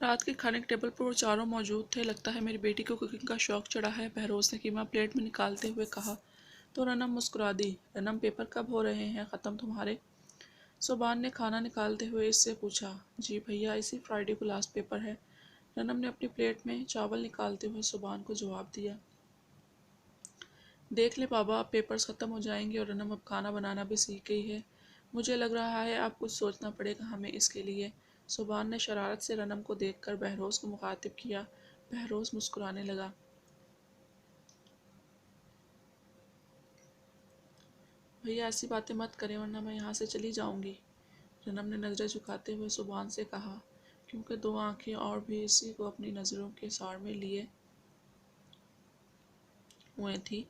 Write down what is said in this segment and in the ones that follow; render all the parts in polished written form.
رات کے کھانے کے ٹیبل پر وہ چاروں موجود تھے۔ لگتا ہے میری بیٹی کو کوکنگ کا شوق چڑھا ہے، بہروز نے قیمہ پلیٹ میں نکالتے ہوئے کہا تو رنم مسکرا دی۔ رنم پیپر کب ہو رہے ہیں ختم تمہارے؟ صبان نے کھانا نکالتے ہوئے اس سے پوچھا۔ جی بھیا، اسی فرائیڈے کو لاسٹ پیپر ہے، رنم نے اپنی پلیٹ میں چاول نکالتے ہوئے صبان کو جواب دیا۔ دیکھ لے بابا، اب پیپرز ختم ہو جائیں گے اور رنم اب کھانا بنانا بھی سیکھ گئی ہے۔ مجھے لگ رہا ہے اب کچھ سوچنا پڑے گا ہمیں اس کے لیے۔ صبان نے شرارت سے رنم کو دیکھ کر بہروز کو مخاطب کیا۔ بہروز مسکرانے لگا۔ بھیا ایسی باتیں مت کریں ورنہ میں یہاں سے چلی جاؤں گی، رنم نے نظریں جھکاتے ہوئے صبان سے کہا، کیونکہ دو آنکھیں اور بھی اسی کو اپنی نظروں کے ساڑ میں لیے ہوئے تھی۔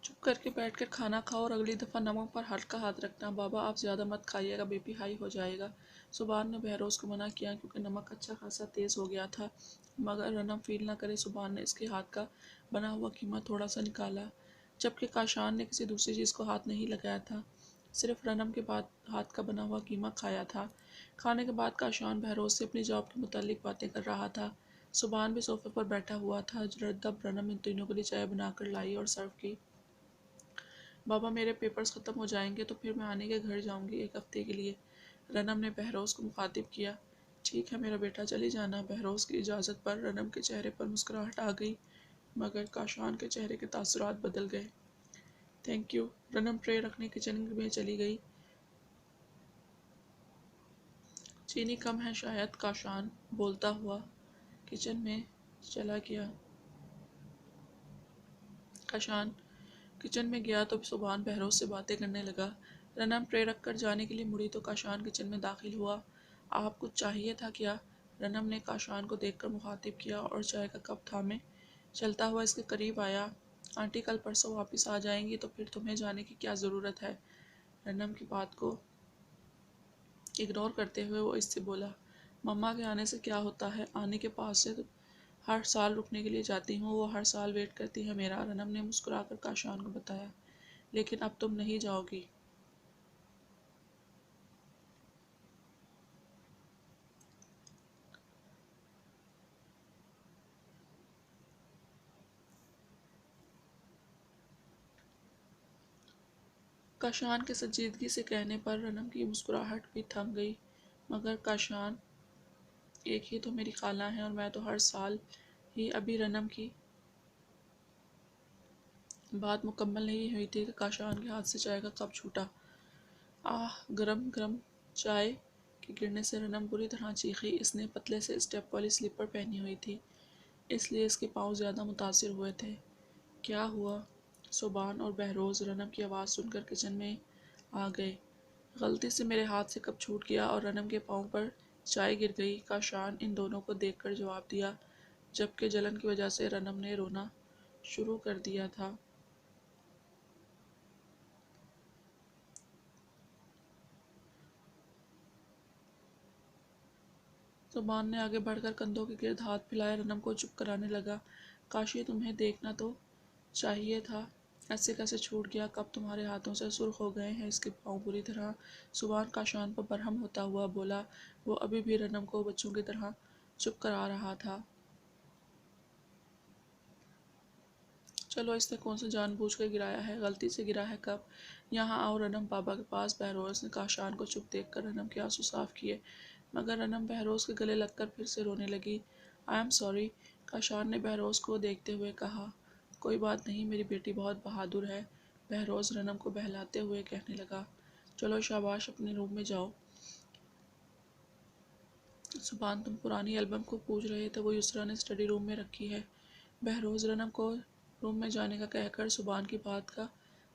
چپ کر کے بیٹھ کر کھانا کھاؤ اور اگلی دفعہ نمک پر ہلکا ہاتھ رکھنا۔ بابا آپ زیادہ مت کھائیے گا، بی پی ہائی ہو جائے گا۔ صبان نے بہروز کو منع کیا کیونکہ نمک اچھا خاصا تیز ہو گیا تھا، مگر رنم فیل نہ کرے صبان نے اس کے ہاتھ کا بنا ہوا قیمہ تھوڑا سا نکالا، جبکہ کاشان نے کسی دوسری چیز کو ہاتھ نہیں لگایا تھا، صرف رنم کے ہاتھ کا بنا ہوا قیمہ کھایا تھا۔ کھانے کے بعد کاشان بہروز سے اپنی جاب کے متعلق باتیں کر رہا تھا۔ صبان بھی صوفے پر بیٹھا ہوا تھا جب رنم ان تینوں کے لیے چائے بنا کر لائی اور سرو کی۔ بابا میرے پیپرز ختم ہو جائیں گے تو پھر میں آنے کے گھر جاؤں گی ایک ہفتے کے لیے، رنم نے بہروز کو مخاطب کیا۔ ٹھیک ہے میرا بیٹا، چلی جانا۔ بہروز کی اجازت پر رنم کے چہرے پر مسکراہٹ آ گئی، مگر کاشان کے چہرے کے تاثرات بدل گئے۔ تھینک یو، رنم ٹرے رکھنے کچن میں چلی گئی۔ چینی کم ہے شاید، کاشان بولتا ہوا کچن میں چلا گیا۔ کاشان کچن میں گیا تو صبان بہروز سے باتیں کرنے لگا۔ رنم ٹرے رکھ کر جانے کے لیے مڑی تو کاشان کچن میں داخل ہوا۔ آپ کچھ چاہیے تھا کیا؟ رنم نے کاشان کو دیکھ کر مخاطب کیا اور چائے کا کپ تھامے چلتا ہوا اس کے قریب آیا۔ آنٹی کل پرسوں واپس آ جائیں گی تو پھر تمہیں جانے کی کیا ضرورت ہے؟ رنم کی بات کو اگنور کرتے ہوئے وہ اس سے بولا۔ مما کے آنے سے کیا ہوتا ہے، آنے کے پاس سے ہر سال رکنے کے لیے جاتی ہوں، وہ ہر سال ویٹ کرتی ہے میرا، رنم نے مسکرا کر کاشان کو بتایا۔ لیکن اب تم نہیں جاؤ گی۔ کاشان کے سنجیدگی سے کہنے پر رنم کی مسکراہٹ بھی تھم گئی۔ مگر کاشان، ایک ہی تو میری خالہ ہیں اور میں تو ہر سال ہی ابھی رنم کی بات مکمل نہیں ہوئی تھی کہ کاشان کے ہاتھ سے چائے کا کپ چھوٹا۔ آہ، گرم گرم چائے کے گرنے سے رنم بری طرح چیخی۔ اس نے پتلے سے اسٹیپ والی سلیپر پہنی ہوئی تھی، اس لیے اس کے پاؤں زیادہ متاثر ہوئے تھے۔ کیا ہوا؟ صبان اور بہروز رنم کی آواز سن کر کچن میں آ گئے۔ غلطی سے میرے ہاتھ سے کپ چھوٹ گیا اور رنم کے پاؤں پر چائے گر گئی، کاشان ان دونوں کو دیکھ کر جواب دیا، جبکہ جلن کی وجہ سے رنم نے رونا شروع کر دیا تھا۔ صبان نے آگے بڑھ کر کندھوں کے گرد ہاتھ پھیلائے رنم کو چپ کرانے لگا۔ کاشی تمہیں دیکھنا تو چاہیے تھا، ایسے کیسے چھوٹ گیا؟ کب تمہارے ہاتھوں سے سرخ ہو گئے ہیں اس کے پاؤں بری طرح؟ صبان کاشان پر برہم ہوتا ہوا بولا، وہ ابھی بھی رنم کو بچوں کی طرح چپ کرا رہا تھا۔ چلو، اس نے کون سا جان بوجھ کر گرایا ہے، غلطی سے گرا ہے کب؟ یہاں آؤ رنم بابا کے پاس۔ بہروز نے کاشان کو چپ دیکھ کر رنم کے آنسو صاف کیے، مگر رنم بہروز کے گلے لگ کر پھر سے رونے لگی۔ آئی ایم سوری، کاشان نے بہروز کو دیکھتے ہوئے کہا۔ کوئی بات نہیں، میری بیٹی بہت بہادر ہے، بہروز رنم کو بہلاتے ہوئے کہنے لگا۔ چلو شاباش، اپنے روم میں جاؤ۔ صبان تم پرانی البم کو پوچھ رہے تھے، وہ یسریٰ نے اسٹڈی روم میں رکھی ہے۔ بہروز رنم کو روم میں جانے کا کہہ کر صبان کی بات کا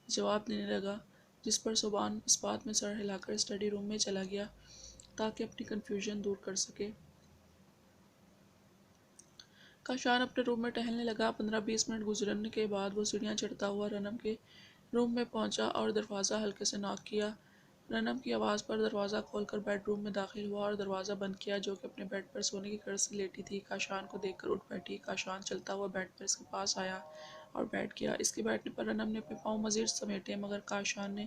جواب دینے لگا، جس پر صبان اس بات میں سر ہلا کر اسٹڈی روم میں چلا گیا تاکہ اپنی کنفیوژن دور کر سکے۔ کاشان اپنے روم میں ٹہلنے لگا۔ 15-20 منٹ گزرنے کے بعد وہ سیڑھیاں چڑھتا ہوا رنم کے روم میں پہنچا اور دروازہ ہلکے سے ناک کیا۔ رنم کی آواز پر دروازہ کھول کر بیڈ روم میں داخل ہوا اور دروازہ بند کیا، جو کہ اپنے بیڈ پر سونے کی غرض سے لیٹی تھی۔ کاشان کو دیکھ کر اٹھ بیٹھی۔ کاشان چلتا ہوا بیڈ پر اس کے پاس آیا اور بیٹھ گیا۔ اس کے بیٹھنے پر رنم نے اپنے پاؤں مزید سمیٹے، مگر کاشان نے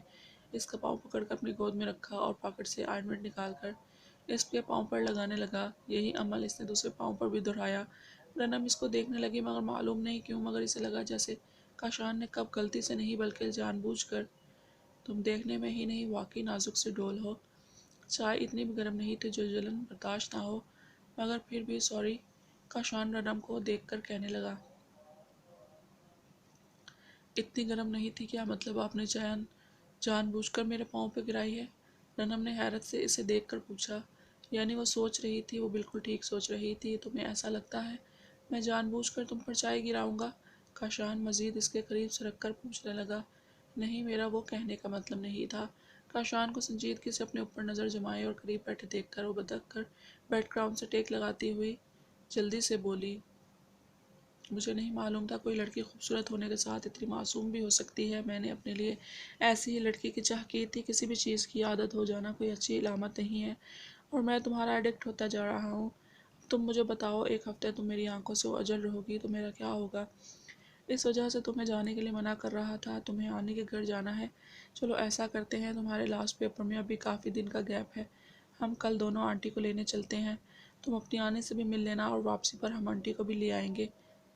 اس کا پاؤں پکڑ کر اپنی گود میں رکھا اور پاکٹ سے آئنمنٹ نکال کر اس کے پاؤں پر لگانے لگا۔ یہی عمل اس نے دوسرے پاؤں پر بھی دہرایا۔ رنم اس کو دیکھنے لگی، مگر معلوم نہیں کیوں مگر اسے لگا جیسے کاشان نے کب غلطی سے نہیں بلکہ جان بوجھ کر تم دیکھنے میں ہی نہیں واقعی نازک سے ڈول ہو۔ چائے اتنی بھی گرم نہیں تھی جو جلن برداشت نہ ہو، مگر پھر بھی سوری، کاشان رنم کو دیکھ کر کہنے لگا۔ اتنی گرم نہیں تھی، کیا مطلب آپ نے جان بوجھ کر میرے پاؤں پہ گرائی ہے؟ رنم نے حیرت سے اسے دیکھ کر پوچھا۔ یعنی وہ سوچ رہی تھی، وہ بالکل ٹھیک سوچ رہی تھی، تمہیں ایسا لگتا ہے میں جان بوجھ کر تم پر چائے گراؤں گا؟ کاشان مزید اس کے قریب سرک کر پوچھنے لگا۔ نہیں، میرا وہ کہنے کا مطلب نہیں تھا۔ کاشان کو سنجیدگی سے اپنے اوپر نظر جمائے اور قریب بیٹھے دیکھ کر وہ بدک کر بیک گراؤنڈ سے ٹیک لگاتی ہوئی جلدی سے بولی۔ مجھے نہیں معلوم تھا کوئی لڑکی خوبصورت ہونے کے ساتھ اتنی معصوم بھی ہو سکتی ہے۔ میں نے اپنے لیے ایسی ہی لڑکی کی چاہ کی تھی۔ کسی بھی چیز کی عادت ہو جانا کوئی اچھی علامت نہیں ہے، اور میں تمہارا ایڈکٹ ہوتا جا رہا ہوں۔ تم مجھے بتاؤ، ایک ہفتے تم میری آنکھوں سے اوجھل رہو گی تو میرا کیا ہوگا؟ اس وجہ سے تمہیں جانے کے لیے منع کر رہا تھا، تمہیں آنے کے گھر جانا ہے۔ چلو ایسا کرتے ہیں، تمہارے لاسٹ پیپر میں ابھی کافی دن کا گیپ ہے، ہم کل دونوں آنٹی کو لینے چلتے ہیں۔ تم اپنی آنے سے بھی مل لینا اور واپسی پر ہم آنٹی کو بھی لے آئیں گے۔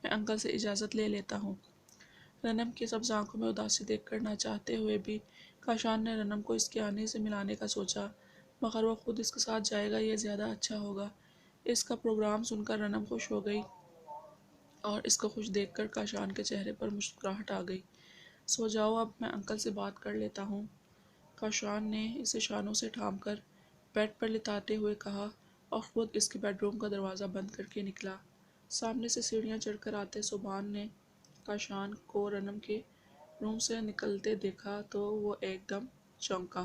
میں انکل سے اجازت لے لیتا ہوں۔ رنم کی سبز آنکھوں میں اداسی دیکھ کر نہ چاہتے ہوئے بھی کاشان نے رنم کو اس کے آنے سے ملانے کا سوچا، مگر وہ خود اس کے ساتھ جائے گا یہ زیادہ اچھا ہوگا۔ اس کا پروگرام سن کر رنم خوش ہو گئی اور اس کو خوش دیکھ کر کاشان کے چہرے پر مسکراہٹ آ گئی۔ سو جاؤ، اب میں انکل سے بات کر لیتا ہوں، کاشان نے اسے شانوں سے تھام کر بیڈ پر لٹاتے ہوئے کہا اور خود اس کے بیڈ روم کا دروازہ بند کر کے نکلا۔ سامنے سے سیڑھیاں چڑھ کر آتے سبحان نے کاشان کو رنم کے روم سے نکلتے دیکھا تو وہ ایک دم چونکا۔